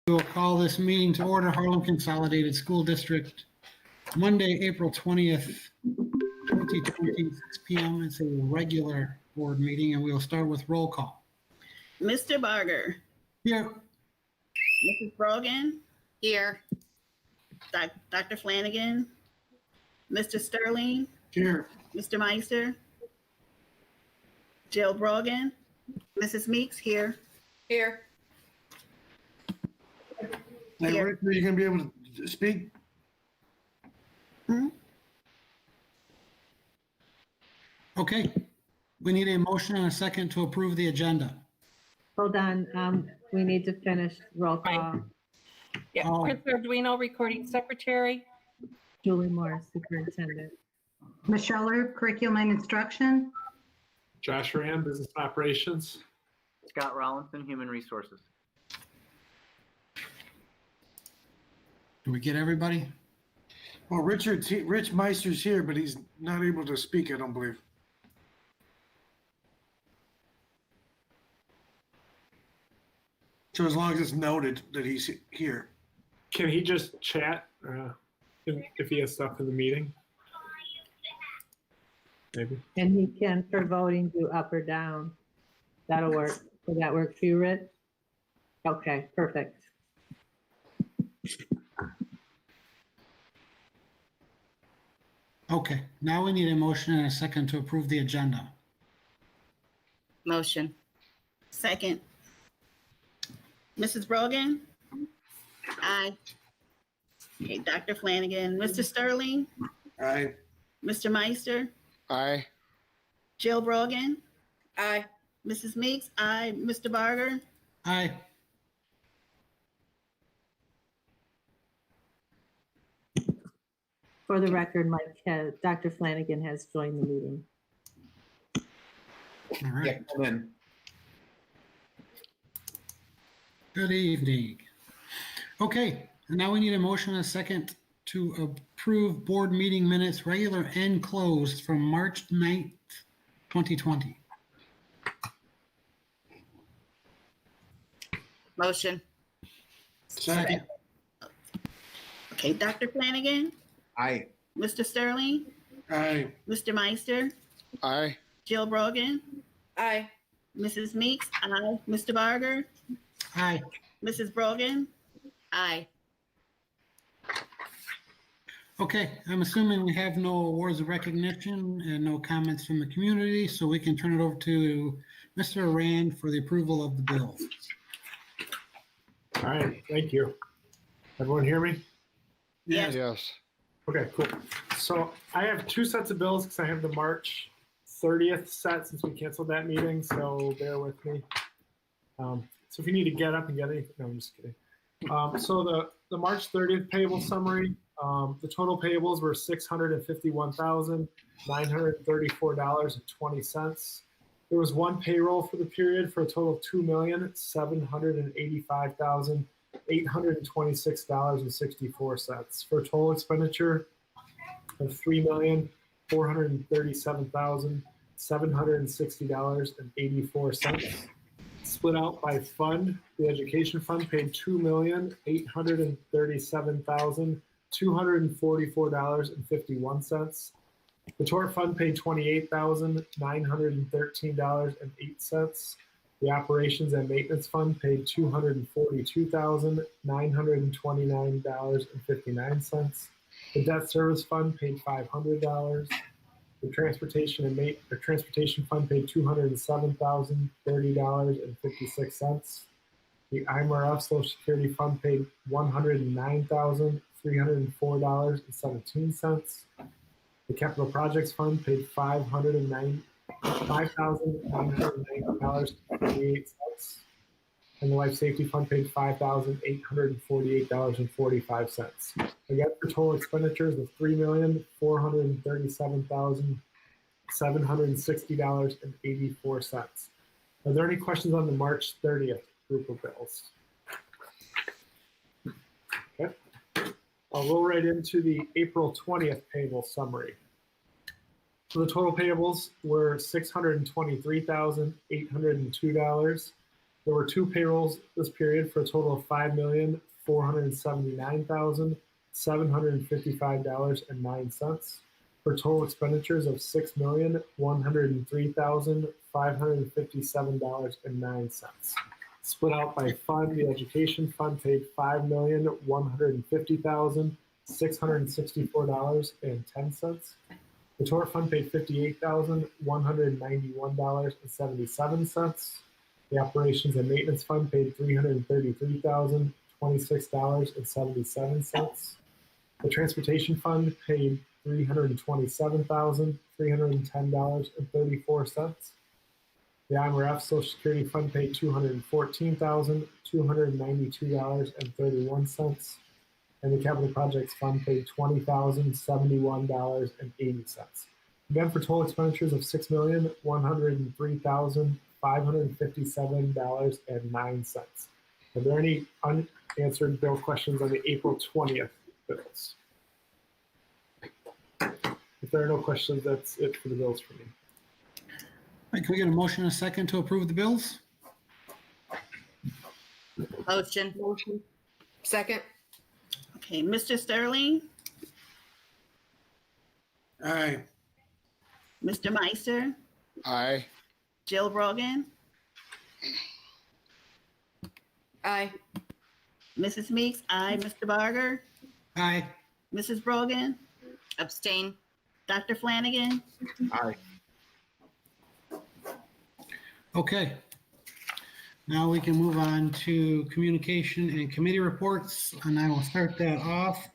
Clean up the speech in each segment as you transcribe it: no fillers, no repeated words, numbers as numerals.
We will call this meeting to order, Harlem Consolidated School District, Monday, April 20th, 2020, 6 p.m. It's a regular board meeting, and we will start with roll call. Mr. Barger. Here. Mrs. Brogan. Here. Dr. Flanagan. Mr. Sterling. Here. Mr. Meister. Jill Brogan. Mrs. Meeks here. Here. Hey, Here. Rick, are you going to be able to speak? Okay. We need a motion and a second to approve the agenda. Hold on, we need to finish roll call. Yeah, Oh. Chris Arduino, recording secretary. Julie Moore, superintendent. Michelle Earp, Curriculum and Instruction. Josh Rand, Business Operations. Scott Rollinson, Human Resources. Do we get everybody? Well, Rich Meister's here, but he's not able to speak, I don't believe. So as long as it's noted that he's here. Can he just chat if he has stuff in the meeting? Maybe. And he can, for voting, do up or down. That'll work. Will that work for you, Rich? Okay, perfect. Okay. Now we need a motion and a second to approve the agenda. Motion. Second. Mrs. Brogan. Aye. Okay, Dr. Flanagan. Mr. Sterling. Aye. Mr. Meister. Aye. Jill Brogan. Aye. Mrs. Meeks. Aye. Mr. Barger. Aye. For the record, Dr. Flanagan has joined the meeting. All right. Come in. Good evening. Okay, and now we need a motion and a second to approve board meeting minutes, regular and closed, from March 9th, 2020. Motion. Second. Okay, Dr. Flanagan. Aye. Mr. Sterling. Aye. Mr. Meister. Aye. Jill Brogan. Aye. Mrs. Meeks. Aye. Mr. Barger. Aye. Mrs. Brogan. Aye. Okay, I'm assuming we have no awards of recognition and no comments from the community, so we can turn it over to Mr. Rand for the approval of the bills. All right, thank you. Everyone hear me? Yes. Yes. Okay, cool. So I have two sets of bills because I have the March 30th set since we canceled that meeting, so bear with me. So if you need to get up and get anything, no, I'm just kidding. So the March 30th payable summary, the total payables were $651,934.20. There was one payroll for the period for a total of $2,785,826.64 for a total expenditure of $3,437,760.84. Split out by fund, the education fund paid $2,837,244.51. The tort fund paid $28,913.08. The operations and maintenance fund paid $242,929.59. The debt service fund paid $500. The transportation fund paid $207,030.56. The IMRF Social Security Fund paid $109,304.17. The Capital Projects Fund paid $5,990.38. And the Life Safety Fund paid $5,848.45. Again, for total expenditures of $3,437,760.84. Are there any questions on the March 30th group of bills? Okay. I'll roll right into the April 20th payable summary. So the total payables were $623,802. There were 2 payrolls this period for a total of $5,479,755.09 for total expenditures of $6,103,557.09. Split out by fund, the education fund paid $5,150,664.10. The tort fund paid $58,191.77. The operations and maintenance fund paid $333,026.77. The transportation fund paid $327,310.34. The IMRF Social Security Fund paid $214,292.31. And the Capital Projects Fund paid $20,071.80. Again, for total expenditures of $6,103,557.09. Are there any unanswered bill questions on the April 20th bills? If there are no questions, that's it for the bills for me. All right, can we get a motion and a second to approve the bills? Motion. Second. Okay, Mr. Sterling, Aye. Mr. Meister, Aye. Jill Brogan, Aye. Mrs. Meeks, aye. Mr. Barger, Aye. Mrs. Brogan, Abstain. Dr. Flanagan. Aye. Okay. Now we can move on to communication and committee reports, and I will start that off.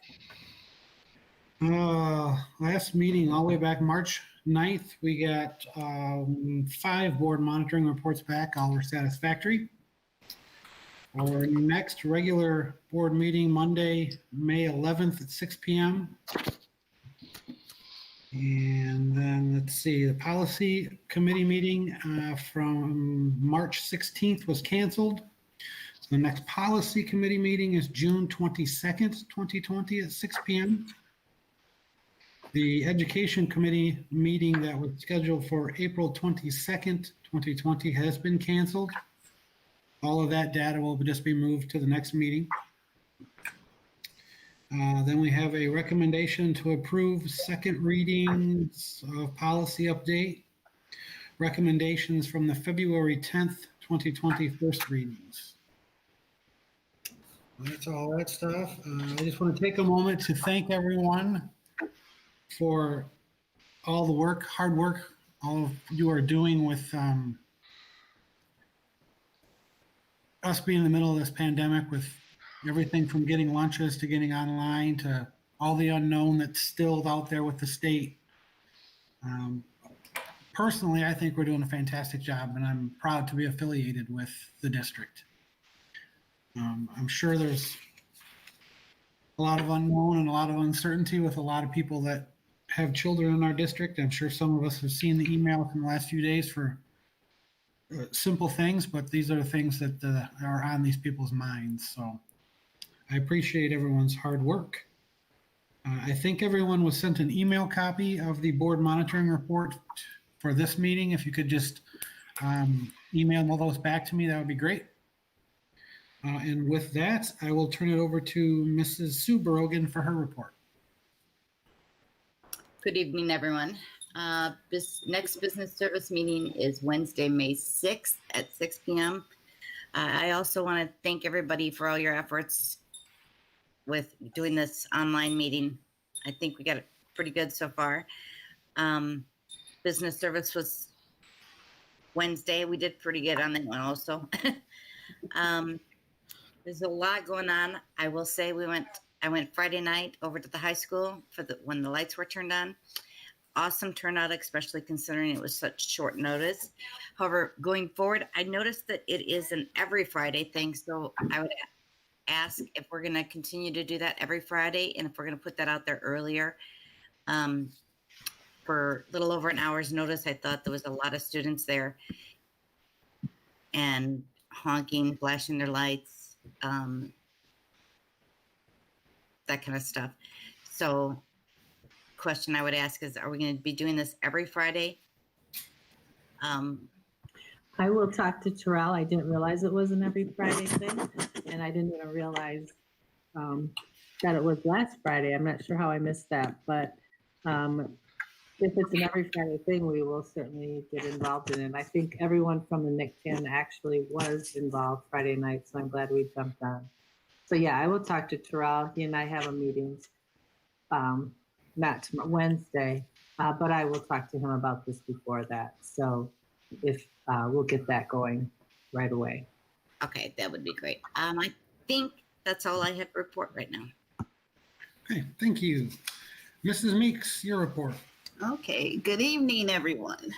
Last meeting, all the way back March 9th, we got 5 board monitoring reports back. All were satisfactory. Our next regular board meeting, Monday, May 11th at 6 p.m. And then let's see, the policy committee meeting from March 16th was canceled. So the next policy committee meeting is June 22nd, 2020 at 6 p.m. The education committee meeting that was scheduled for April 22nd, 2020 has been canceled. All of that data will just be moved to the next meeting. Then we have a recommendation to approve second readings of policy update. Recommendations from the February 10th, 2020 first readings. That's all that stuff. I just want to take a moment to thank everyone for all the work, hard work, all of you are doing with us being in the middle of this pandemic, with everything from getting lunches to getting online to all the unknown that's still out there with the state. Personally, I think we're doing a fantastic job, and I'm proud to be affiliated with the district. I'm sure there's a lot of unknown and a lot of uncertainty with a lot of people that have children in our district. I'm sure some of us have seen the email in the last few days for simple things, but these are the things that are on these people's minds. So I appreciate everyone's hard work. I think everyone was sent an email copy of the board monitoring report for this meeting. If you could just email all those back to me, that would be great. And with that, I will turn it over to Mrs. Sue Brogan for her report. Good evening, everyone. Next business service meeting is Wednesday, May 6th at 6 p.m. I also want to thank everybody for all your efforts with doing this online meeting. I think we got it pretty good so far. Business service was Wednesday. We did pretty good on that one also. There's a lot going on. I will say I went Friday night over to the high school for when the lights were turned on. Awesome turnout, especially considering it was such short notice. However, going forward, I noticed that it is an every Friday thing. So I would ask if we're going to continue to do that every Friday, and if we're going to put that out there earlier. For a little over an hour's notice, I thought there was a lot of students there and honking, flashing their lights, that kind of stuff. So question I would ask is, are we going to be doing this every Friday? I I will talk to Terrell. I didn't realize it was an every Friday thing, and I didn't even realize that it was last Friday. I'm not sure how I missed that, but if it's an every Friday thing, we will certainly get involved in it. I think everyone from the NICTAN actually was involved Friday night, so I'm glad we jumped on. So yeah, I will talk to Terrell. He and I have a meeting, not tomorrow, Wednesday, but I will talk to him about this before that. So if we'll get that going right away. Okay, that would be great. I think that's all I have to report right now. Okay, thank you. Mrs. Meeks, your report. Okay, good evening, everyone.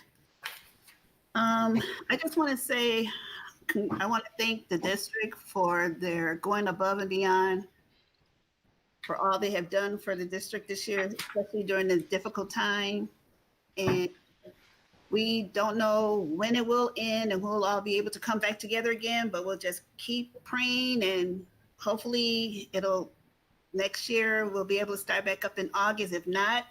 I just want to say, I want to thank the district for their going above and beyond for all they have done for the district this year, especially during this difficult time. And we don't know when it will end and we'll all be able to come back together again, but we'll just keep praying and hopefully next year we'll be able to start back up in August. If not,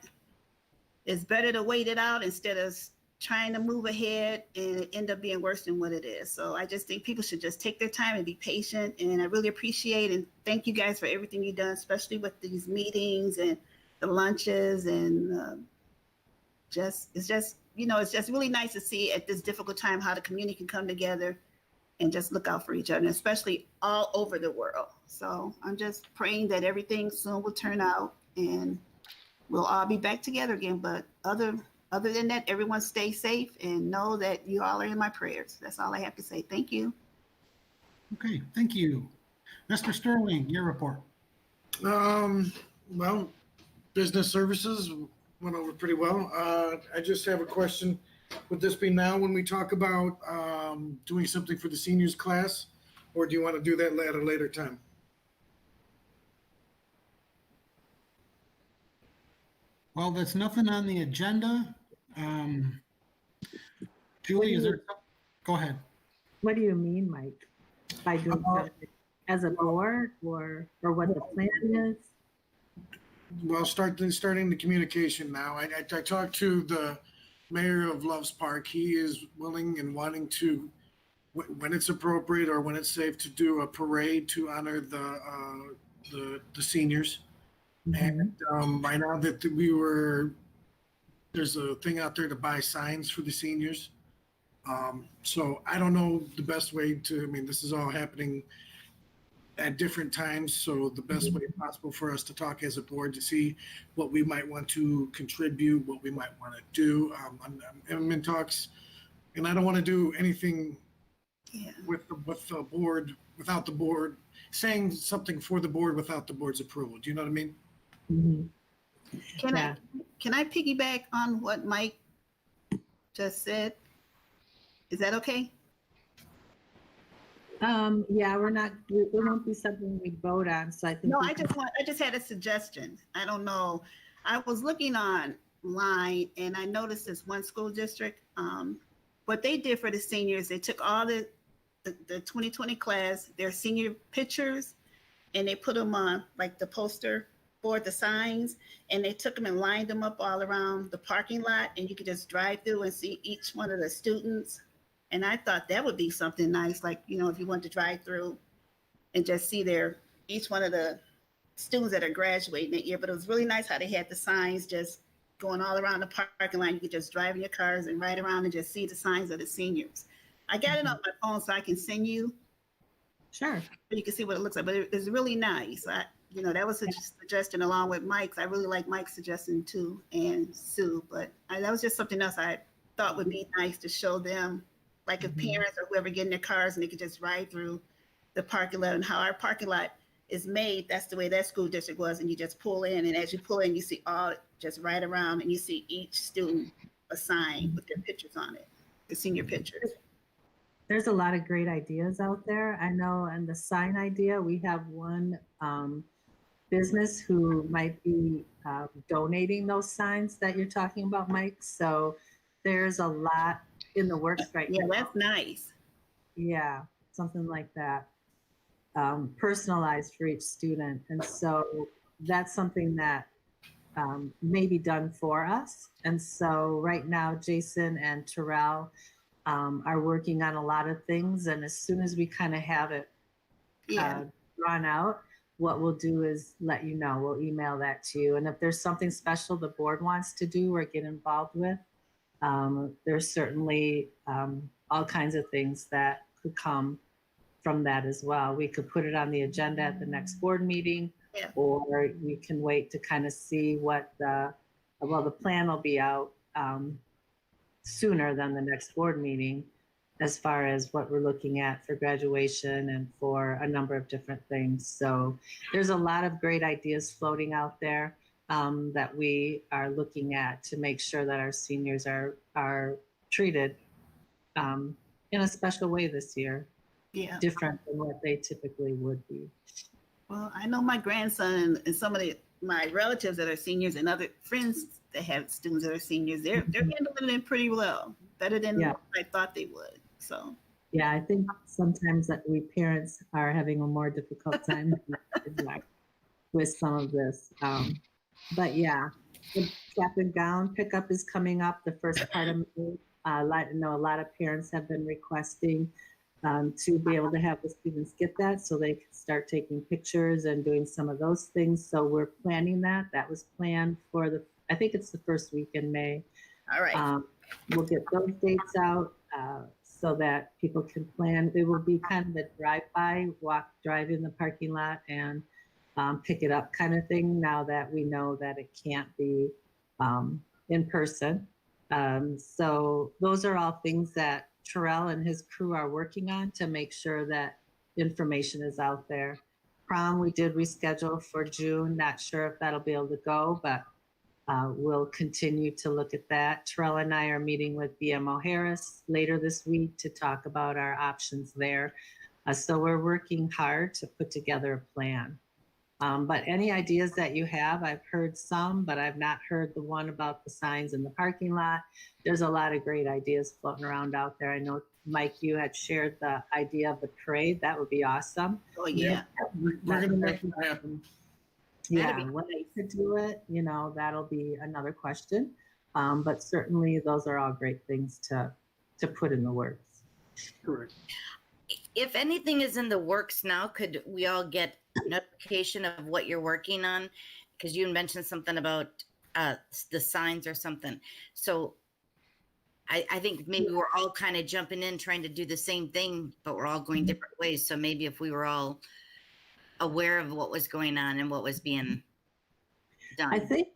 it's better to wait it out instead of trying to move ahead and it end up being worse than what it is. So I just think people should just take their time and be patient. And I really appreciate and thank you guys for everything you've done, especially with these meetings and the lunches. And it's just really nice to see at this difficult time how the community can come together and just look out for each other, and especially all over the world. So I'm just praying that everything soon will turn out and we'll all be back together again. But other than that, everyone stay safe and know that you all are in my prayers. That's all I have to say. Thank you. Okay, thank you. Mr. Sterling, your report. Well, business services went over pretty well. I just have a question. Would this be now when we talk about doing something for the seniors class, or do you want to do that at a later time? Well, there's nothing on the agenda. Julie, is there? Go ahead. What do you mean, Mike? By doing something as a board or what the plan is? Well, starting the communication now. I talked to the mayor of Loves Park. He is willing and wanting to, when it's appropriate or when it's safe, to do a parade to honor the seniors. And I know that there's a thing out there to buy signs for the seniors. So I don't know the best way this is all happening at different times. So the best way possible for us to talk as a board to see what we might want to contribute, what we might want to do. I'm in talks, and I don't want to do anything with the board, without the board, saying something for the board without the board's approval. Do you know what I mean? Mm-hmm. Can I piggyback on what Mike just said? Is that okay? Yeah, it won't be something we vote on. So I think. No, I just had a suggestion. I don't know. I was looking online and I noticed this one school district. What they did for the seniors, they took all the 2020 class, their senior pictures, and they put them on like the poster board, the signs, and they took them and lined them up all around the parking lot, and you could just drive through and see each one of the students. And I thought that would be something nice, like, if you want to drive through and just see each one of the students that are graduating that year. But it was really nice how they had the signs just going all around the parking lot. You could just drive in your cars and ride around and just see the signs of the seniors. I got it on my phone so I can send you. Sure. So you can see what it looks like, but it's really nice. That was a suggestion along with Mike's. I really like Mike's suggestion too, and Sue, but that was just something else I thought would be nice to show them, like if parents or whoever get in their cars and they could just ride through the parking lot, and how our parking lot is made. That's the way that school district was. And you just pull in, and as you pull in, you see all just right around, and you see each student a sign with their pictures on it, the senior pictures. There's a lot of great ideas out there. I know, and the sign idea, we have one business who might be donating those signs that you're talking about, Mike. So there's a lot in the works right now. Yeah, that's nice. Yeah, something like that. Personalized for each student. And so that's something that may be done for us. And so right now, Jason and Terrell are working on a lot of things. And as soon as we kind of have it Yeah. drawn out, what we'll do is let you know. We'll email that to you. And if there's something special the board wants to do or get involved with, there's certainly all kinds of things that could come from that as well. We could put it on the agenda at the next board meeting, Yeah. or we can wait to kind of see what the plan will be out sooner than the next board meeting, as far as what we're looking at for graduation and for a number of different things. So there's a lot of great ideas floating out there that we are looking at to make sure that our seniors are treated in a special way this year, Yeah. different than what they typically would be. Well, I know my grandson and some of my relatives that are seniors and other friends that have students that are seniors, they're handling it pretty well, better than Yeah. what I thought they would. So Yeah, I think sometimes that we parents are having a more difficult time with some of this. But yeah, the cap and gown pickup is coming up the first part of May. I know a lot of parents have been requesting to be able to have the students get that so they can start taking pictures and doing some of those things. So we're planning that. That was planned for I think it's the first week in May. all right. We'll get those dates out so that people can plan. It will be kind of a drive-by, drive in the parking lot and pick it up kind of thing, now that we know that it can't be in person. So those are all things that Terrell and his crew are working on to make sure that information is out there. Prom, we did reschedule for June. Not sure if that'll be able to go, but we'll continue to look at that. Terrell and I are meeting with BMO Harris later this week to talk about our options there. So we're working hard to put together a plan. But any ideas that you have, I've heard some, but I've not heard the one about the signs in the parking lot. There's a lot of great ideas floating around out there. I know, Mike, you had shared the idea of the parade. That would be awesome. Oh yeah. We're going to make that happen. Yeah, when they could do it, that'll be another question. But certainly those are all great things to put in the works. Correct. If anything is in the works now, could we all get notification of what you're working on? Because you mentioned something about the signs or something. So I think maybe we're all kind of jumping in trying to do the same thing, but we're all going different ways. So maybe if we were all aware of what was going on and what was being done. I think,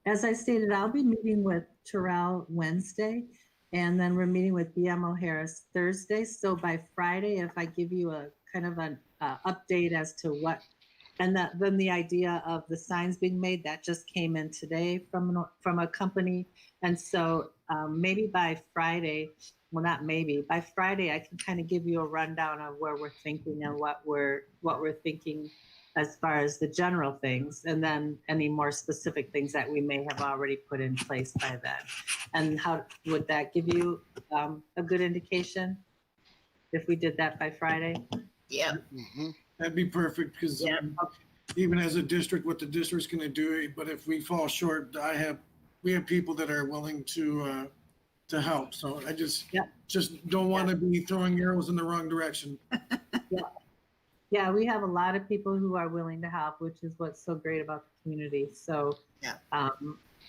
as I stated, I'll be meeting with Terrell Wednesday, and then we're meeting with BMO Harris Thursday. So by Friday, if I give you a kind of an update as to what, and then the idea of the signs being made, that just came in today from a company. And so maybe by Friday, well, not maybe, by Friday, I can kind of give you a rundown of where we're thinking and what we're thinking as far as the general things, and then any more specific things that we may have already put in place by then. And how would that give you a good indication if we did that by Friday? Yeah. That'd be perfect, because Yeah. even as a district, what the district's going to do, but if we fall short, we have people that are willing to help. So I just don't want to be throwing arrows in the wrong direction. Yeah, we have a lot of people who are willing to help, which is what's so great about the community. So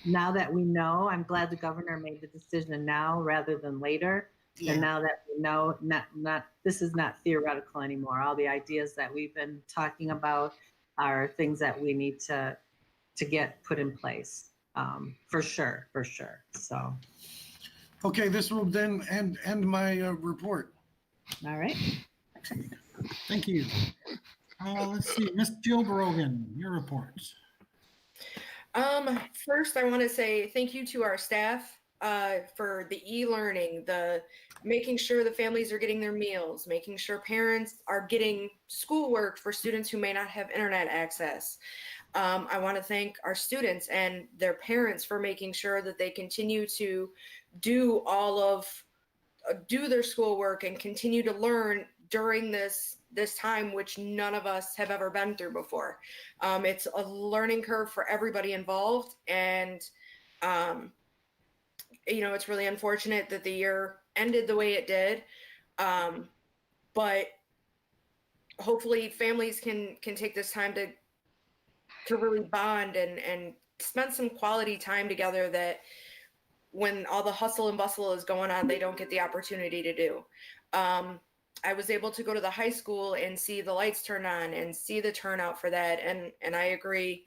now that we know, I'm glad the governor made the decision now rather than later. Yeah. And now that we know, this is not theoretical anymore. All the ideas that we've been talking about are things that we need to get put in place, for sure. So, Okay, this will then end my report. all right. Thank you. Let's see, Ms. Jill Brogan, your reports. First, I want to say thank you to our staff for the e-learning, the making sure the families are getting their meals, making sure parents are getting schoolwork for students who may not have internet access. I want to thank our students and their parents for making sure that they continue to do their schoolwork and continue to learn during this time, which none of us have ever been through before. It's a learning curve for everybody involved, and it's really unfortunate that the year ended the way it did. But hopefully families can take this time to really bond and spend some quality time together that when all the hustle and bustle is going on, they don't get the opportunity to do. I was able to go to the high school and see the lights turn on and see the turnout for that. And I agree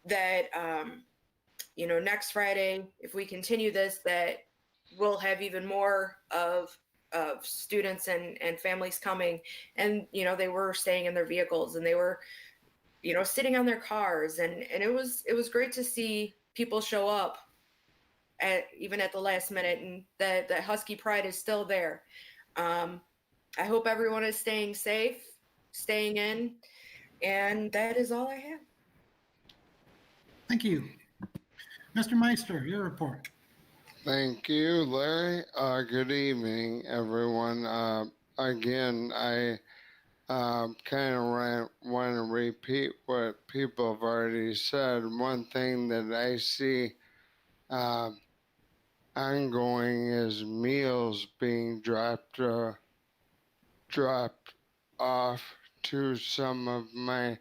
that, next Friday, if we continue this, that we'll have even more of students and families coming. And, they were staying in their vehicles and they were, sitting on their cars. And it was great to see people show up even at the last minute, and that Husky pride is still there. I hope everyone is staying safe, staying in, and that is all I have. Thank you. Mr. Meister, your report. Thank you, Larry. Good evening, everyone. Again, I kind of want to repeat what people have already said. One thing that I see ongoing is meals being dropped off to some of my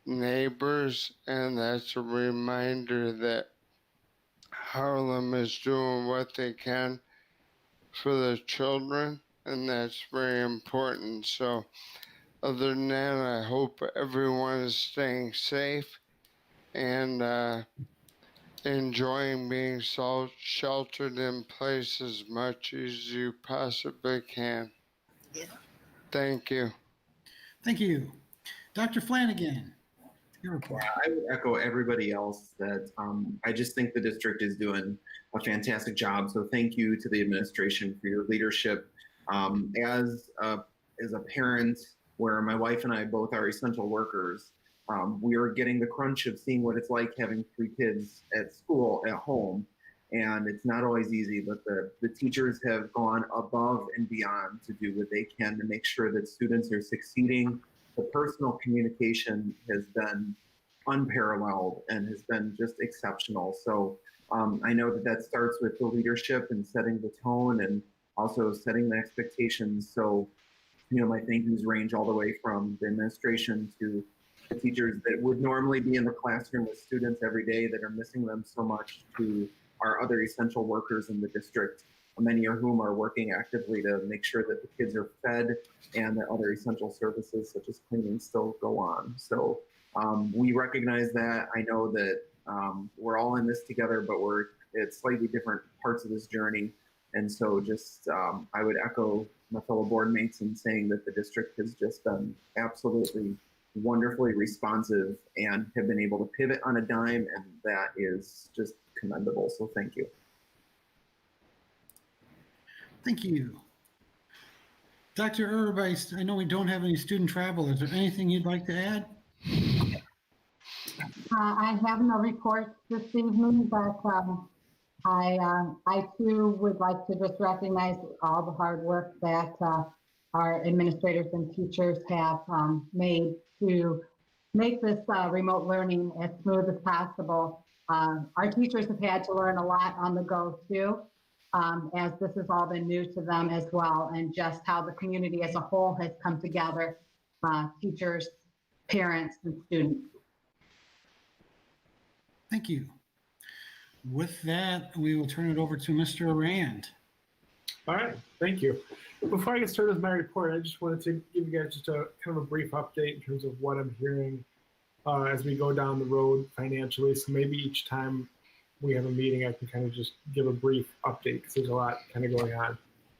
neighbors, and that's a reminder that Harlem is doing what they can for the children, and that's very important. So other than that, I hope everyone is staying safe and enjoying being sheltered in place as much as you possibly can. Yeah. Thank you. Thank you. Dr. Flanagan, your report. I would echo everybody else that I just think the district is doing a fantastic job. So thank you to the administration for your leadership. As a parent, where my wife and I both are essential workers, we are getting the crunch of seeing what it's like having 3 kids at school, at home. And it's not always easy, but the teachers have gone above and beyond to do what they can to make sure that students are succeeding. The personal communication has been unparalleled and has been just exceptional. So I know that starts with the leadership and setting the tone and also setting the expectations. So, my thank yous range all the way from the administration to the teachers that would normally be in the classroom with students every day that are missing them so much, to our other essential workers in the district, many of whom are working actively to make sure that the kids are fed and that other essential services such as cleaning still go on. So we recognize that. I know that we're all in this together, but we're at slightly different parts of this journey. And so just I would echo my fellow board mates in saying that the district has just been absolutely wonderfully responsive and have been able to pivot on a dime, and that is just commendable. So thank you. Thank you. Dr. Urbeis, I know we don't have any student travel. Is there anything you'd like to add? I have no reports this evening, but I too would like to just recognize all the hard work that our administrators and teachers have made to make this remote learning as smooth as possible. Our teachers have had to learn a lot on the go too, as this has all been new to them as well, and just how the community as a whole has come together, teachers, parents, and students. Thank you. With that, we will turn it over to Mr. Rand. All right, thank you. Before I get started with my report, I just wanted to give you guys just a kind of a brief update in terms of what I'm hearing as we go down the road financially. So maybe each time we have a meeting, I can kind of just give a brief update because there's a lot kind of going on.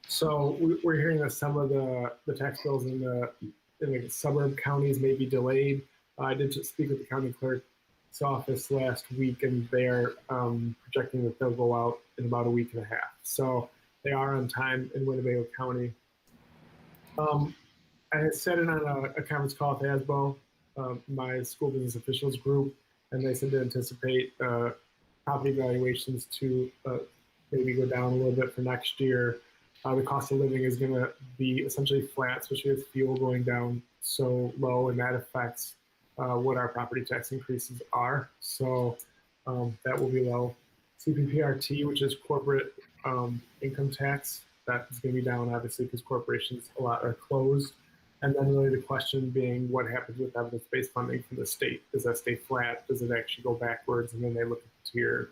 So we're hearing that some of the tax bills in the suburb counties may be delayed. I did just speak with the county clerk's office last week, and they're projecting that they'll go out in about a week and a half. So they are on time in Winnebago County. I had said it on a conference call with ASBO, my school business officials group, and they said to anticipate property valuations to maybe go down a little bit for next year. The cost of living is going to be essentially flat, especially with fuel going down so low, and that affects what our property tax increases are. So that will be low. CPPRT, which is corporate income tax, That's going to be down, obviously, because corporations a lot are closed. And then really the question being what happens with evidence-based funding from the state? Does that stay flat? Does it actually go backwards? And then they look at the tier,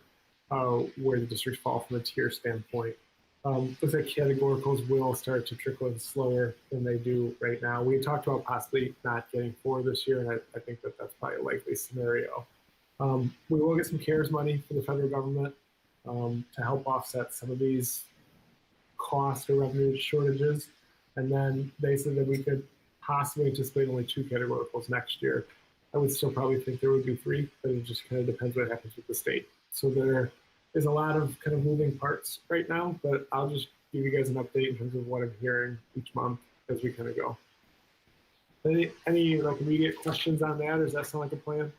where the districts fall from a tier standpoint. Looks like categoricals will start to trickle in slower than they do right now. We talked about possibly not getting 4 this year, and I think that that's probably a likely scenario. We will get some CARES money from the federal government to help offset some of these cost or revenue shortages. And then they said that we could possibly anticipate only 2 categoricals next year. I would still probably think there would be 3, but it just kind of depends what happens with the state. So there is a lot of kind of moving parts right now, but I'll just give you guys an update in terms of what I'm hearing each month as we kind of go. Any like immediate questions on that, or does that sound like a plan?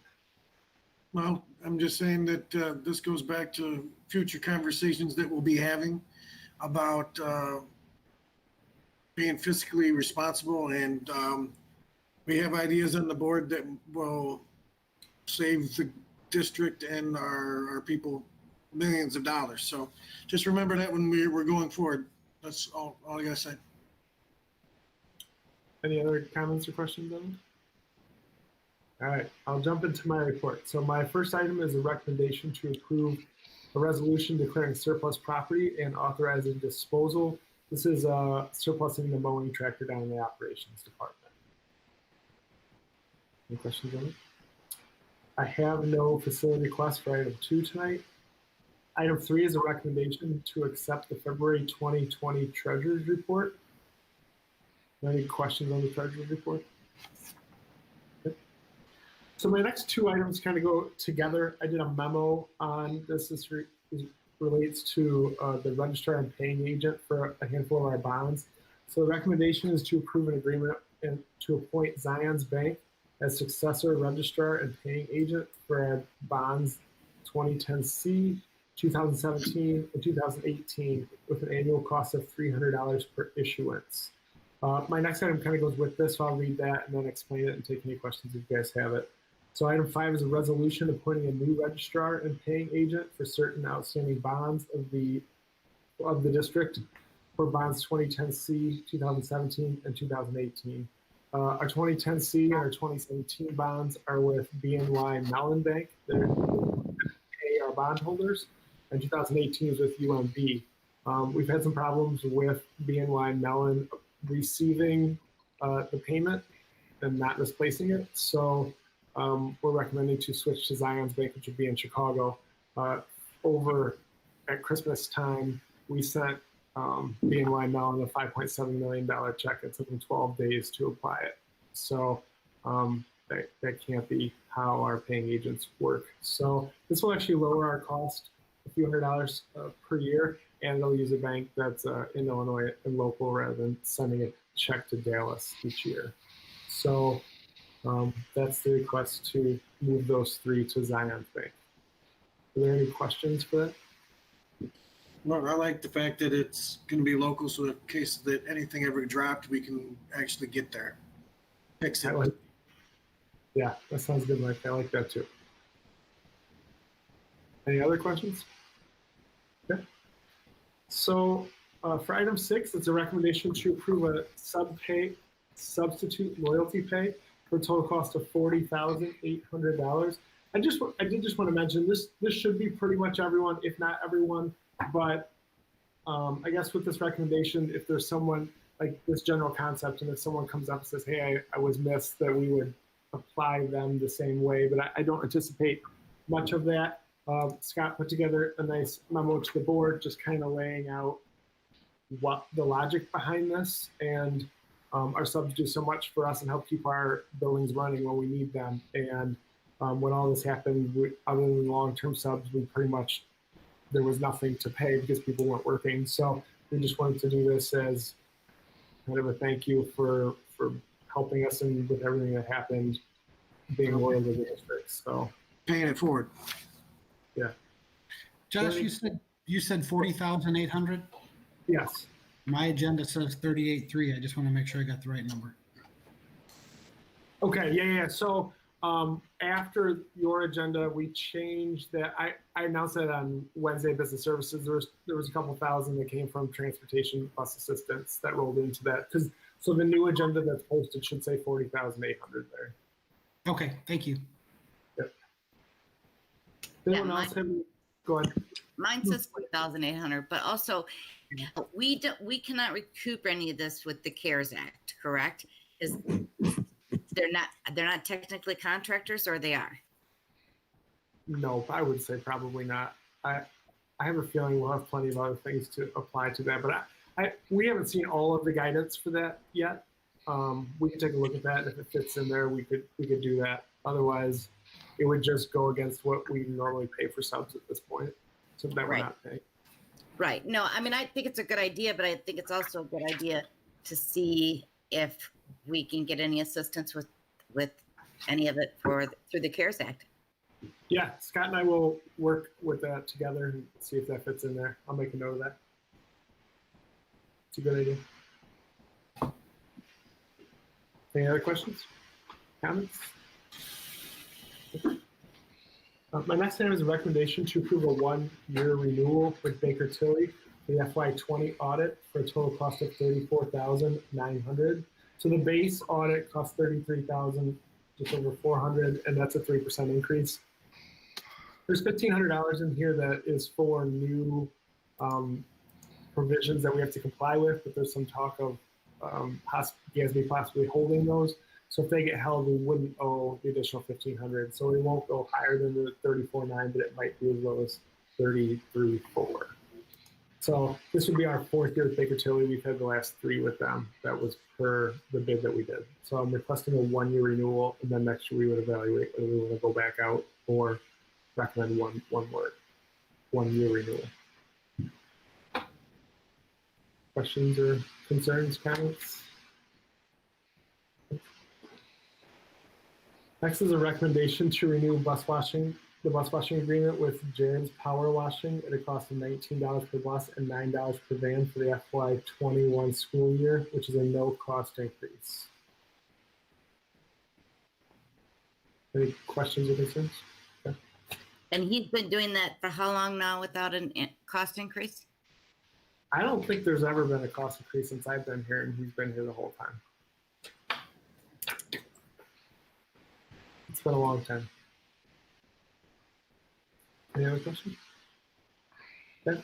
Well, I'm just saying that this goes back to future conversations that we'll be having about being fiscally responsible, and we have ideas on the board that will save the district and our people millions of dollars. So just remember that when we're going forward. That's all I gotta say. Any other comments or questions, Evan? All right, I'll jump into my report. So my first item is a recommendation to approve a resolution declaring surplus property and authorizing disposal. This is surplusing the mowing tractor down in the operations department. Any questions on it? I have no facility request for item 2 tonight. Item 3 is a recommendation to accept the February 2020 Treasurer's Report. Any questions on the Treasurer's Report? Okay. So my next 2 items kind of go together. I did a memo on this. This relates to the registrar and paying agent for a handful of our bonds. So the recommendation is to approve an agreement and to appoint Zions Bank as successor registrar and paying agent for our bonds 2010C, 2017, and 2018 with an annual cost of $300 per issuance. My next item kind of goes with this, so I'll read that and then explain it and take any questions if you guys have it. So item 5 is a resolution appointing a new registrar and paying agent for certain outstanding bonds of the district for bonds 2010C, 2017, and 2018. Our 2010C and our 2017 bonds are with BNY Mellon Bank. They're pay our bondholders, and 2018 is with UMB. We've had some problems with BNY Mellon receiving the payment and not misplacing it. So we're recommending to switch to Zions Bank, which would be in Chicago. Over at Christmas time, we sent BNY Mellon a $5.7 million check. It took them 12 days to apply it. So that can't be how our paying agents work. So this will actually lower our cost a few $100s per year, and it'll use a bank that's in Illinois and local rather than sending a check to Dallas each year. So that's the request to move those 3 to Zions Bank. Are there any questions for that? Well, I like the fact that it's going to be local, so in case that anything ever dropped, we can actually get there. Fix it. Yeah, that sounds good, Mike. I like that too. Any other questions? Okay. So for item 6, it's a recommendation to approve a substitute loyalty pay for a total cost of $40,800. I did just want to mention this should be pretty much everyone, if not everyone, but I guess with this recommendation, if there's someone like this general concept, and if someone comes up and says, hey, I was missed, that we would apply them the same way, but I don't anticipate much of that. Scott put together a nice memo to the board, just kind of laying out what the logic behind this, and our subs do so much for us and help keep our buildings running when we need them. And when all this happened, other than long-term subs, there was nothing to pay because people weren't working. So we just wanted to do this as kind of a thank you for helping us and with everything that happened, being loyal to the district. So Paying it forward. Yeah. Josh, you said 40,800? Yes. My agenda says 38.3. I just want to make sure I got the right number. Okay. Yeah. So After your agenda, we changed that. I announced that on Wednesday Business Services. There was a couple thousand that came from transportation bus assistance that rolled into that. So the new agenda that's posted should say 40,800 there. Okay, thank you. Yep. Yeah, Anyone else have? Go ahead. Mine says 4,800, but also we cannot recoup any of this with the CARES Act, correct? Is they're not technically contractors, or they are? No, I would say probably not. I have a feeling we'll have plenty of other things to apply to that, but we haven't seen all of the guidance for that yet. We can take a look at that. If it fits in there, we could do that. Otherwise, it would just go against what we normally pay for subs at this point, so that we're not paying. Right. No, I mean, I think it's a good idea, but I think it's also a good idea to see if we can get any assistance with any of it through the CARES Act. Yeah, Scott and I will work with that together and see if that fits in there. I'll make a note of that. It's a good idea. Any other questions? Comments? My next item is a recommendation to approve a 1-year renewal with Baker Tilly for the FY20 audit for a total cost of $34,900. So the base audit costs $33,000, just over $400, and that's a 3% increase. There's $1,500 in here that is for new provisions that we have to comply with, but there's some talk of GASB possibly holding those. So if they get held, we wouldn't owe the additional $1,500. So we won't go higher than the $34,900, but it might be as low as $33,400. So this would be our 4th year with Baker Tilly. We've had the last 3 with them. That was per the bid that we did. So I'm requesting a 1-year renewal, and then next year we would evaluate whether we want to go back out or recommend one more 1-year renewal. Questions or concerns, comments? Next is a recommendation to renew the bus washing agreement with Jared's Power Washing at a cost of $19 per bus and $9 per van for the FY21 school year, which is a no cost increase. Any questions or concerns? Okay. And he's been doing that for how long now without a cost increase? I don't think there's ever been a cost increase since I've been here, and he's been here the whole time. It's been a long time. Any other questions? Okay.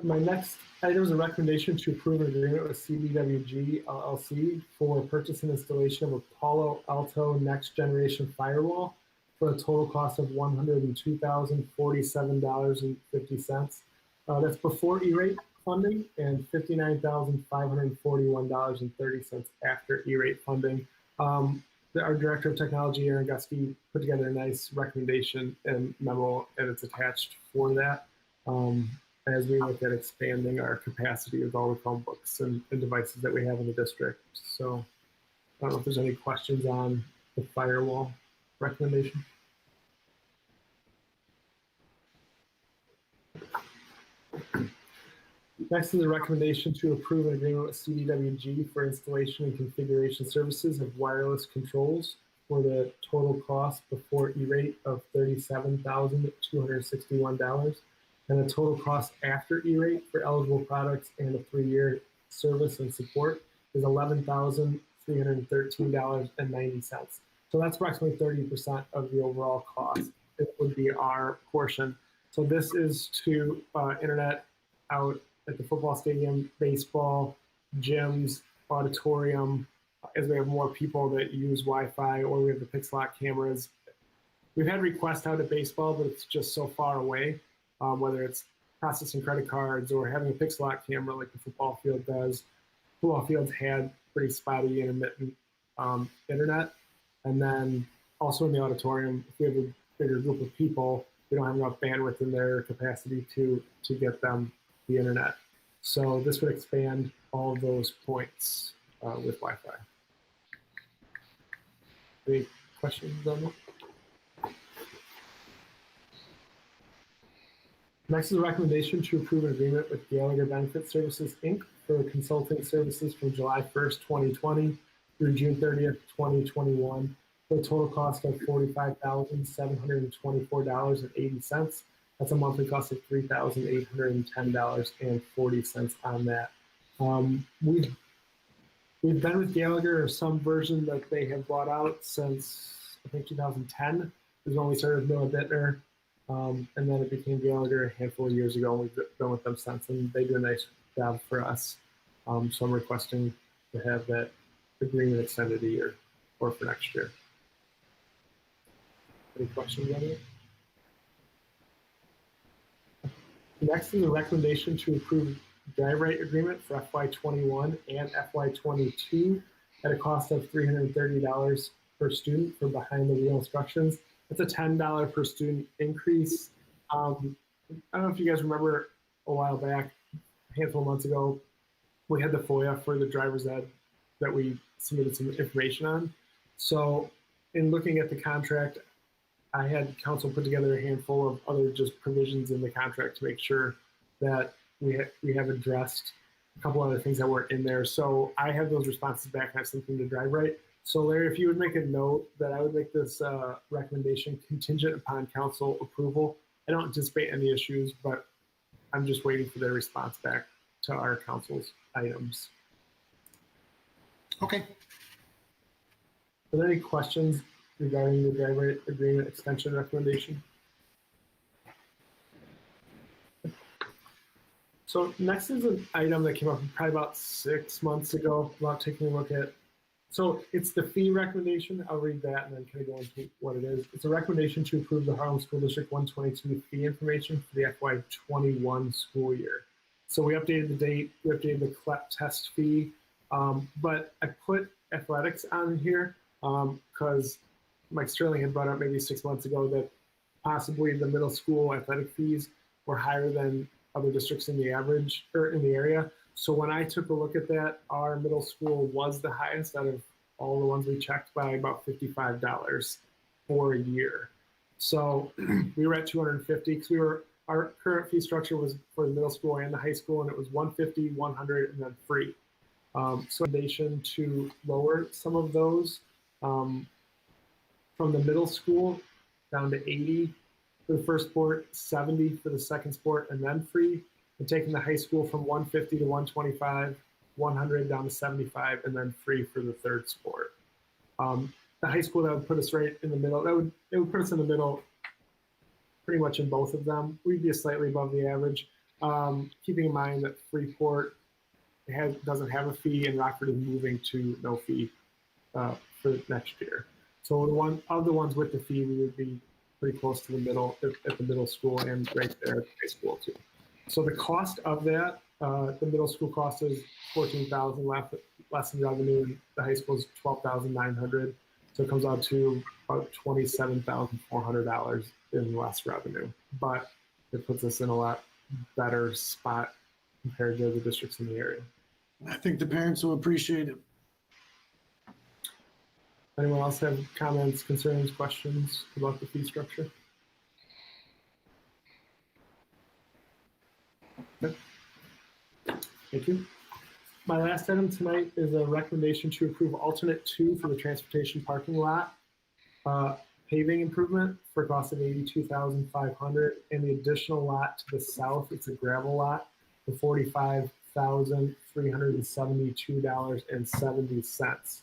My next item is a recommendation to approve an agreement with CDWG LLC for purchase and installation of a Palo Alto Next Generation Firewall for a total cost of $102,047.50. That's before E-rate funding, and $59,541.30 after E-rate funding. Our Director of Technology, Aaron Gusky, put together a nice recommendation and memo, and it's attached for that as we look at expanding our capacity with all the Chromebooks and devices that we have in the district. So I don't know if there's any questions on the firewall recommendation. Next is a recommendation to approve an agreement with CDWG for installation and configuration services of wireless controls for the total cost before E-rate of $37,261, and a total cost after E-rate for eligible products and a 3-year service and support is $11,313.90. So that's approximately 30% of the overall cost. It would be our portion. So this is to internet out at the football stadium, baseball, gyms, auditorium, as we have more people that use Wi-Fi, or we have the Pixlock cameras. We've had requests out at baseball, but it's just so far away, whether it's processing credit cards or having a Pixlock camera like the football field does. Football fields had pretty spotty intermittent internet. And then also in the auditorium, if we have a bigger group of people, we don't have enough bandwidth in their capacity to get them the internet. So this would expand all of those points with Wi-Fi. Any questions on that? Next is a recommendation to approve an agreement with Gallagher Benefit Services, Inc. for consulting services from July 1st, 2020 through June 30th, 2021 for a total cost of $45,724.80. That's a monthly cost of $3,810.40 on that. We've been with Gallagher or some version that they have bought out since I think 2010 is when we started with Miller Bittner, and then it became Gallagher a handful of years ago. And we've been with them since, and they do a nice job for us. So I'm requesting to have that agreement extended a year or for next year. Any questions on it? Next is a recommendation to approve drive rate agreement for FY21 and FY22 at a cost of $330 per student for behind the wheel instructions. That's a $10 per student increase. I don't know if you guys remember a while back, a handful of months ago, we had the FOIA for the driver's ed that we submitted some information on. So in looking at the contract, I had council put together a handful of other just provisions in the contract to make sure that we have addressed a couple other things that weren't in there. So I have those responses back and I have something to drive right. So Larry, if you would make a note that I would make this recommendation contingent upon council approval. I don't anticipate any issues, but I'm just waiting for their response back to our council's items. Okay. Are there any questions regarding the drive rate agreement extension recommendation? So next is an item that came up probably about 6 months ago about taking a look at. So it's the fee recommendation. I'll read that and then kind of go into what it is. It's a recommendation to approve the Harlem School District 122 fee information for the FY21 school year. So we updated the date, we updated the CLEP test fee, but I put athletics on here because Mike Sterling had brought up maybe 6 months ago that possibly the middle school athletic fees were higher than other districts in the average or in the area. So when I took a look at that, our middle school was the highest out of all the ones we checked by about $55 for a year. So we were at 250 because our current fee structure was for the middle school and the high school, and it was 150, 100, and then free. So recommendation to lower some of those from the middle school down to 80 for the first sport, 70 for the second sport, and then free. And taking the high school from 150 to 125, 100 down to 75, and then free for the third sport. The high school, that would put us right in the middle. It would put us in the middle pretty much in both of them. We'd be slightly above the average. Keeping in mind that Freeport doesn't have a fee and Rockford is moving to no fee for next year. So the ones with the fee, we would be pretty close to the middle at the middle school and right there at the high school too. So the cost of that, the middle school cost is $14,000 less in revenue, and the high school is $12,900. So it comes out to about $27,400 in less revenue, but it puts us in a lot better spot compared to the districts in the area. I think the parents will appreciate it. Anyone else have comments, concerns, questions about the fee structure? Okay. Thank you. My last item tonight is a recommendation to approve alternate 2 for the transportation parking lot paving improvement for a cost of $82,500, and the additional lot to the south, it's a gravel lot for $45,372.70.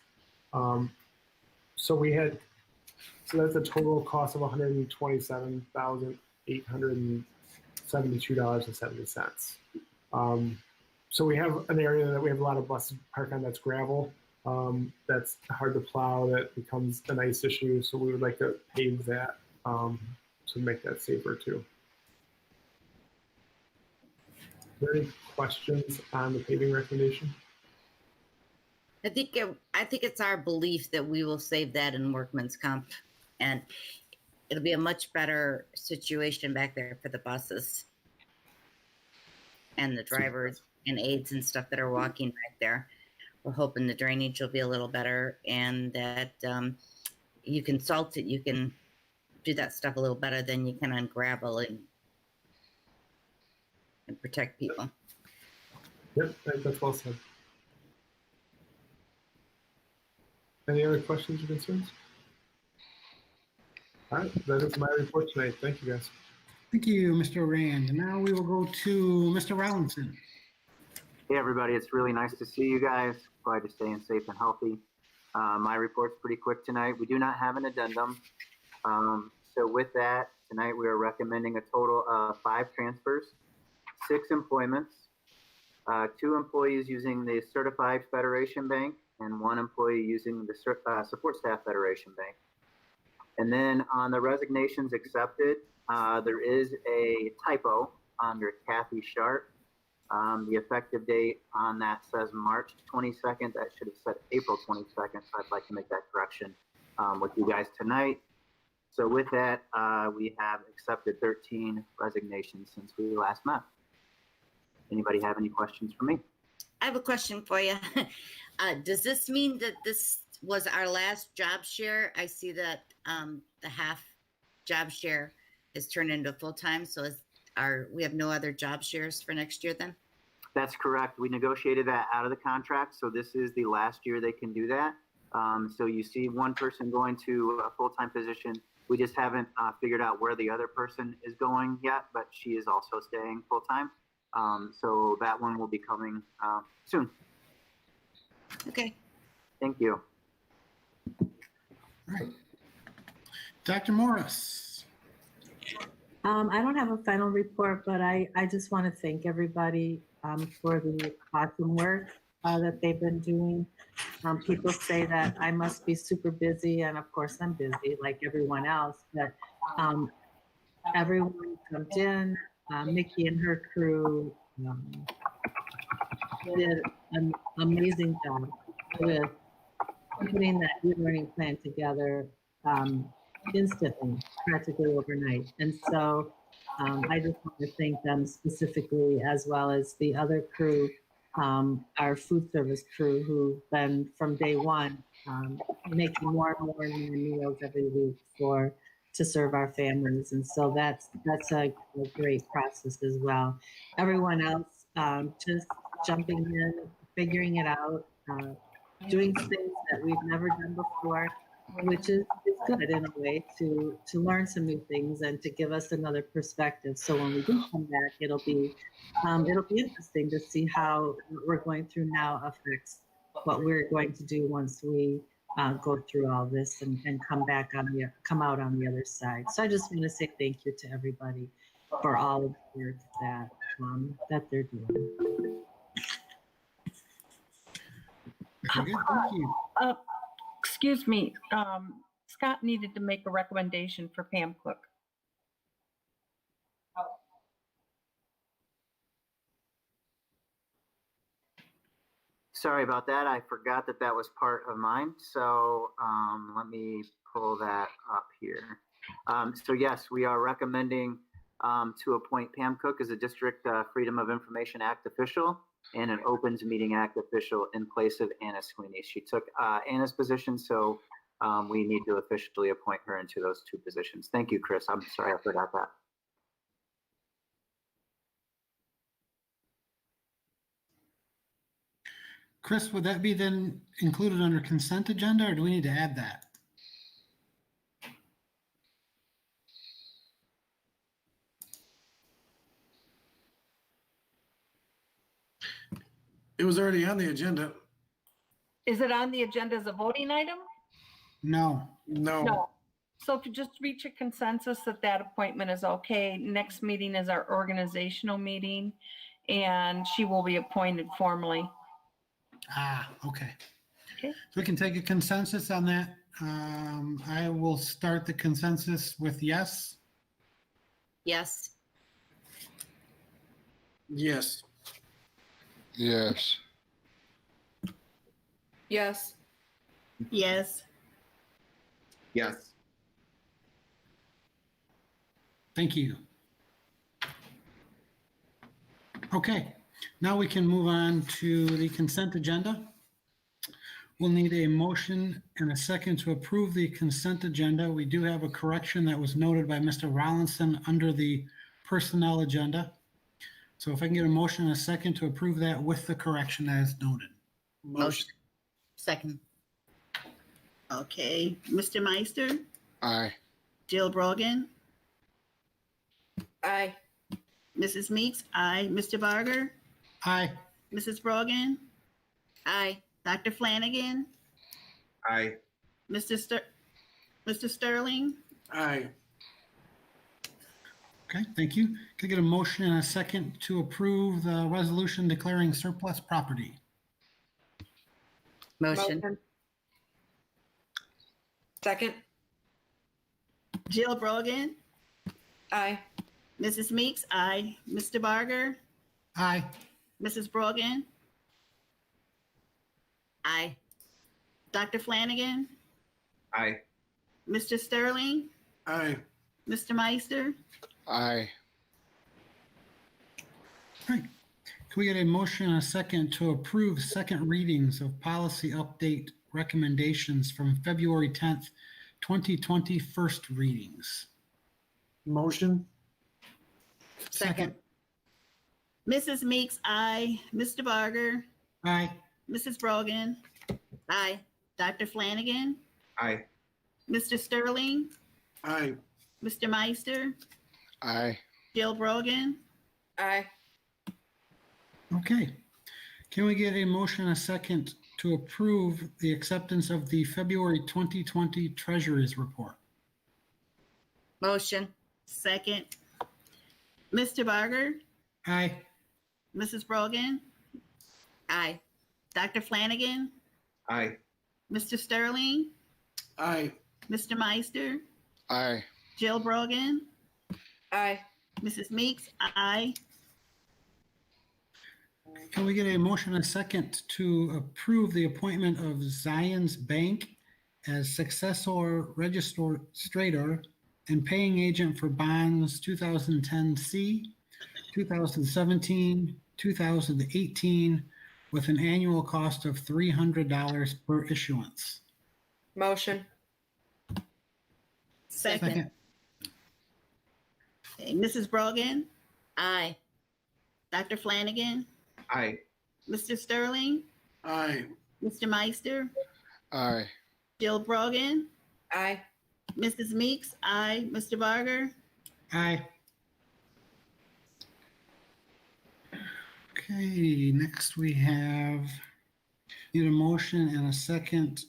So that's a total cost of $127,872.70. So we have an area that we have a lot of buses parked on that's gravel. That's hard to plow, that becomes a nice issue. So we would like to pave that to make that safer too. Are there any questions on the paving recommendation? I think it's our belief that we will save that in workman's comp, and it'll be a much better situation back there for the buses and the drivers and aides and stuff that are walking back there. We're hoping the drainage will be a little better, and that you can salt it, you can do that stuff a little better than you can on gravel and protect people. Yep, that's well said. Any other questions or concerns? All right, that is my report tonight. Thank you, guys. Thank you, Mr. Rand. And now we will go to Mr. Rollinson. Hey, everybody. It's really nice to see you guys. Glad you're staying safe and healthy. My report's pretty quick tonight. We do not have an addendum. So with that, tonight we are recommending a total of 5 transfers, 6 employments, 2 employees using the Certified Federation Bank, and 1 employee using the Support Staff Federation Bank. And then on the resignations accepted, there is a typo under Kathy Sharp. The effective date on that says March 22nd. That should have said April 22nd. So I'd like to make that correction with you guys tonight. So with that, we have accepted 13 resignations since we last met. Anybody have any questions for me? I have a question for you. Does this mean that this was our last job share? I see that the half job share is turned into full-time. So we have no other job shares for next year then? That's correct. We negotiated that out of the contract. So this is the last year they can do that. So you see one person going to a full-time position. We just haven't figured out where the other person is going yet, but she is also staying full-time. So that one will be coming soon. Okay. Thank you. All right. Dr. Morris. I don't have a final report, but I just want to thank everybody for the awesome work that they've been doing. People say that I must be super busy, and of course I'm busy like everyone else, but everyone jumped in. Mickey and her crew did an amazing job with putting that e-learning plan together instantly, practically overnight. And so I just want to thank them specifically, as well as the other crew, our food service crew, who've been from day one making more and more meals every week to serve our families. And so that's a great process as well. Everyone else just jumping in, figuring it out, doing things that we've never done before, which is good in a way to learn some new things and to give us another perspective. So when we do come back, it'll be interesting to see how what we're going through now affects what we're going to do once we go through all this and come out on the other side. So I just want to say thank you to everybody for all of the work that they're doing. Very good. Thank you. Excuse me, Scott needed to make a recommendation for Pam Cook. Sorry about that. I forgot that that was part of mine. So let me pull that up here. So yes, we are recommending to appoint Pam Cook as a District Freedom of Information Act official and an Opens Meeting Act official in place of Anna Sweeney. She took Anna's position, so we need to officially appoint her into those 2 positions. Thank you, Chris. I'm sorry I forgot that. Chris, would that be then included under consent agenda, or do we need to add that? It was already on the agenda. Is it on the agenda as a voting item? No. No. So if you just reach a consensus that that appointment is okay, next meeting is our organizational meeting, and she will be appointed formally. Okay. Okay. So we can take a consensus on that. I will start the consensus with yes. Yes. Yes. Yes. Yes. Yes. Yes. Thank you. Okay, now we can move on to the consent agenda. We'll need a motion and a second to approve the consent agenda. We do have a correction that was noted by Mr. Rollinson under the personnel agenda. So if I can get a motion and a second to approve that with the correction as noted. Motion. Second. Okay. Mr. Meister, Aye. Jill Brogan, Aye. Mrs. Meeks, aye. Mr. Barger, Aye. Mrs. Brogan, Aye. Dr. Flanagan, Aye. Mr. Sterling, Aye. Okay, thank you. Can I get a motion and a second to approve the resolution declaring surplus property? Motion. Second. Jill Brogan, Aye. Mrs. Meeks, aye. Mr. Barger, Aye. Mrs. Brogan, Aye. Dr. Flanagan, Aye. Mr. Sterling, Aye. Mr. Meister, Aye. Right. Can we get a motion and a second to approve second readings of policy update recommendations from February 10th, 2020, first readings? Motion. Second. Mrs. Meeks, aye. Mr. Barger, Aye. Mrs. Brogan, Aye. Dr. Flanagan, Aye. Mr. Sterling, Aye. Mr. Meister, Aye. Jill Brogan, Aye. Okay. Can we get a motion and a second to approve the acceptance of the February 2020 Treasurer's Report? Motion. second. Mr. Barger, Aye. Mrs. Brogan, Aye. Dr. Flanagan, Aye. Mr. Sterling, Aye. Mr. Meister, Aye. Jill Brogan, Aye. Mrs. Meeks, aye. Can we get a motion and a second to approve the appointment of Zions Bank as successor registrator and paying agent for bonds 2010C, 2017, 2018, with an annual cost of $300 per issuance? Motion. Second. Okay, Mrs. Brogan, Aye. Dr. Flanagan, Aye. Mr. Sterling, Aye. Mr. Meister, Aye. Jill Brogan, Aye. Mrs. Meeks, aye. Mr. Barger, Aye. Okay, next we have need a motion and a second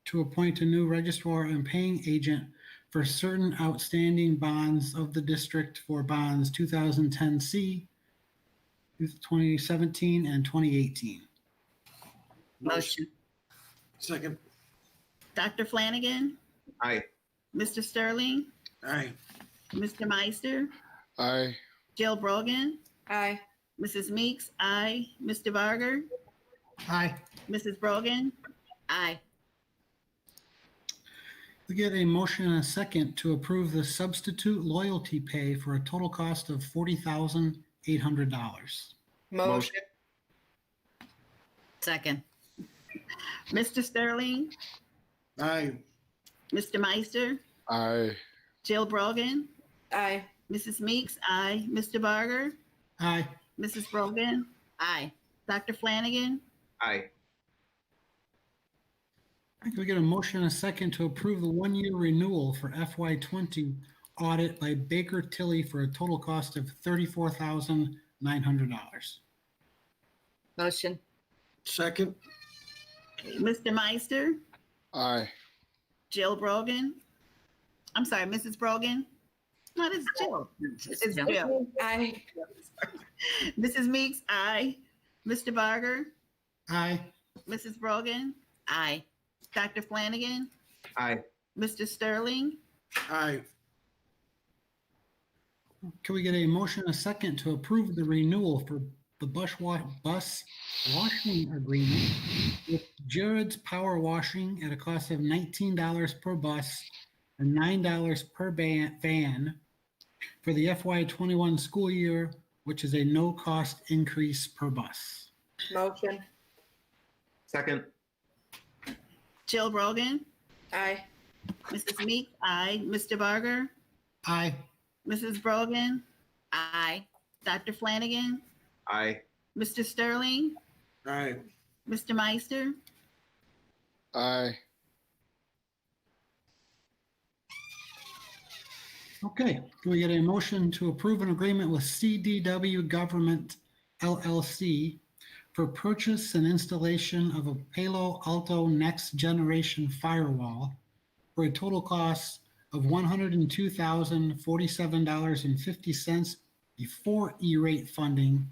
to appoint a new registrar and paying agent for certain outstanding bonds of the district for bonds 2010C, 2017, and 2018. Motion. Second. Dr. Flanagan, Aye. Mr. Sterling, Aye. Mr. Meister, Aye. Jill Brogan, Aye. Mrs. Meeks, aye. Mr. Barger, Aye. Mrs. Brogan, Aye. We get a motion and a second to approve the substitute loyalty pay for a total cost of $40,800. Motion. Second. Mr. Sterling, Aye. Mr. Meister, Aye. Jill Brogan, Aye. Mrs. Meeks, aye. Mr. Barger, Aye. Mrs. Brogan, Aye. Dr. Flanagan, Aye. Can we get a motion and a second to approve the one-year renewal for FY20 audit by Baker Tilly for a total cost of $34,900? Motion. Second. Mr. Meister, Aye. Jill Brogan. I'm sorry, Mrs. Brogan. No, this is Jill. It's Jill. Jill. Aye. Mrs. Meeks, aye. Mr. Barger, Aye. Mrs. Brogan, Aye. Dr. Flanagan, Aye. Mr. Sterling, Aye. Can we get a motion and a second to approve the renewal for the bus washing agreement with Jared's Power Washing at a cost of $19 per bus and $9 per van for the FY21 school year, which is a no-cost increase per bus? Motion. Second. Jill Brogan, Aye. Mrs. Meeks, aye. Mr. Barger, Aye. Mrs. Brogan, Aye. Dr. Flanagan, Aye. Mr. Sterling, Aye. Mr. Meister, Aye. Okay, can we get a motion to approve an agreement with CDW Government LLC for purchase and installation of a Palo Alto Next Generation Firewall for a total cost of $102,047.50 before E-rate funding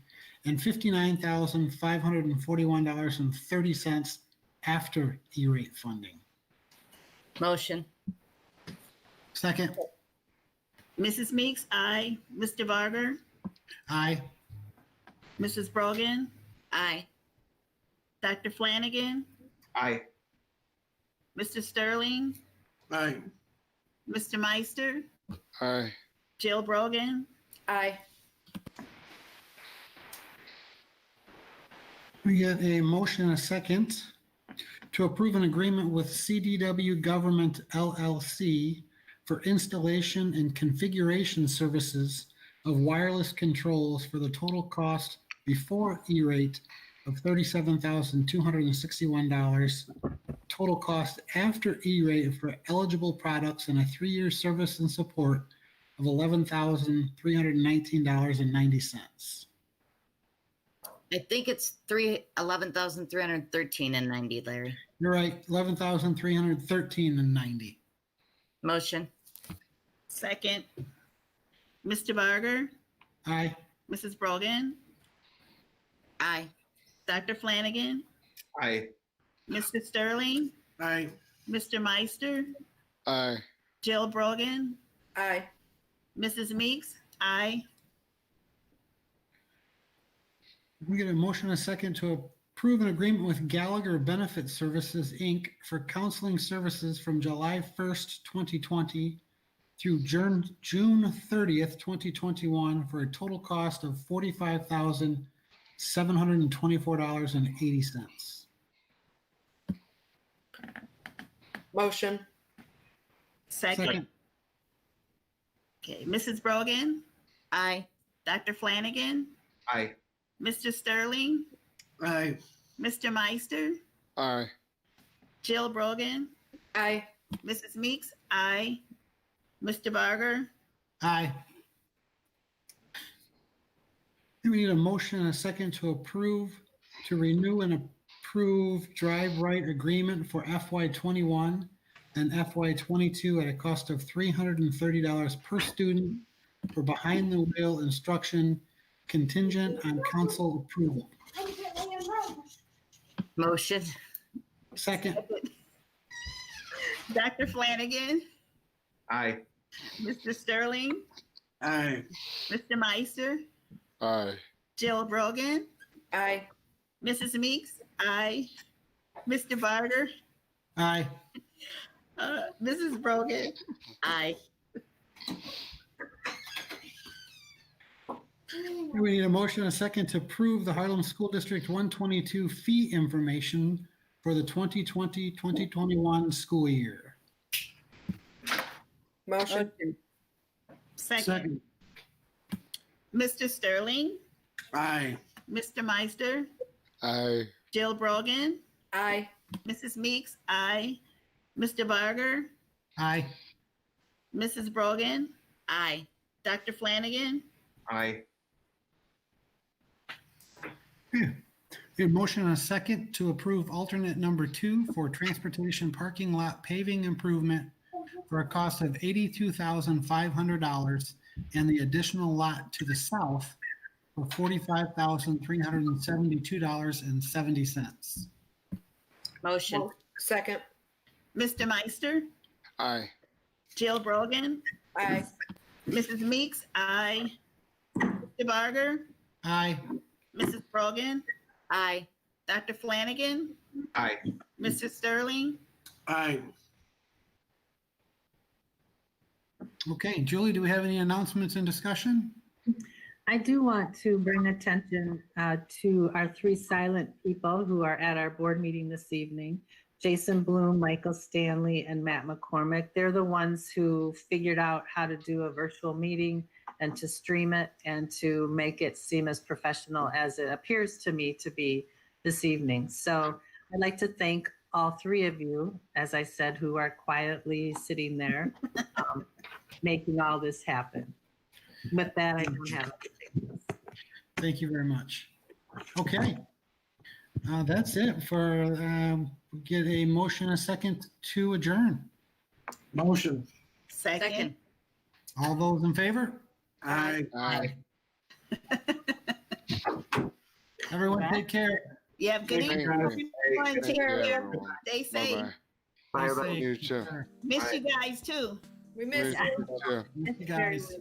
and $59,541.30 after E-rate funding? Motion. Second. Mrs. Meeks, aye. Mr. Barger, Aye. Mrs. Brogan, Aye. Dr. Flanagan, Aye. Mr. Sterling, Aye. Mr. Meister, Aye. Jill Brogan, Aye. We get a motion and a second to approve an agreement with CDW Government LLC for installation and configuration services of wireless controls for the total cost before E-rate of $37,261. Total cost after E-rate for eligible products and a 3-year service and support of $11,319.90. I think it's 11,313.90, Larry. You're right, $11,313.90. Motion. second. Mr. Barger, Aye. Mrs. Brogan, Aye. Dr. Flanagan, Aye. Mr. Sterling, Aye. Mr. Meister, Aye. Jill Brogan, Aye. Mrs. Meeks, aye. We get a motion and a second to approve an agreement with Gallagher Benefit Services, Inc. for counseling services from July 1st, 2020 through June 30th, 2021 for a total cost of $45,724.80. Motion. Second. Okay, Mrs. Brogan, Aye. Dr. Flanagan, Aye. Mr. Sterling, Aye. Mr. Meister, Aye. Jill Brogan, Aye. Mrs. Meeks, aye. Mr. Barger, Aye. We need a motion and a second to renew and approve drive right agreement for FY21 and FY22 at a cost of $330 per student for behind the wheel instruction contingent on council approval. Motion. Second. Dr. Flanagan, Aye. Mr. Sterling, Aye. Mr. Meister, Aye. Jill Brogan, Aye. Mrs. Meeks, aye. Mr. Barger, Aye. Mrs. Brogan, Aye. We need a motion and a second to approve the Harlem School District 122 fee information for the 2020-2021 school year. Motion. second. Mr. Sterling, Aye. Mr. Meister, Aye. Jill Brogan, Aye. Mrs. Meeks, aye. Mr. Barger, Aye. Mrs. Brogan, Aye. Dr. Flanagan, Aye. A motion and a second to approve alternate number 2 for transportation parking lot paving improvement for a cost of $82,500 and the additional lot to the south for $45,372.70. Motion. Second. Mr. Meister, Aye. Jill Brogan, Aye. Mrs. Meeks, aye. Mr. Barger, Aye. Mrs. Brogan, Aye. Dr. Flanagan, Aye. Mr. Sterling, Aye. Okay, Julie, do we have any announcements and discussion? I do want to bring attention to our 3 silent people who are at our board meeting this evening. Jason Bloom, Michael Stanley, and Matt McCormick. They're the ones who figured out how to do a virtual meeting and to stream it and to make it seem as professional as it appears to me to be this evening. So I'd like to thank all 3 of you, as I said, who are quietly sitting there. making all this happen. With that, I don't have anything. Thank you very much. Okay. That's it for, get a motion, a second to adjourn. Motion. Second. All those in favor? Aye. Aye. Everyone take care. Yeah, good Thank evening. you. Everyone. Take Thank you, care. everyone. Stay safe. Bye-bye. Bye, everybody. You too. Miss you guys too. We miss You you. too. You guys.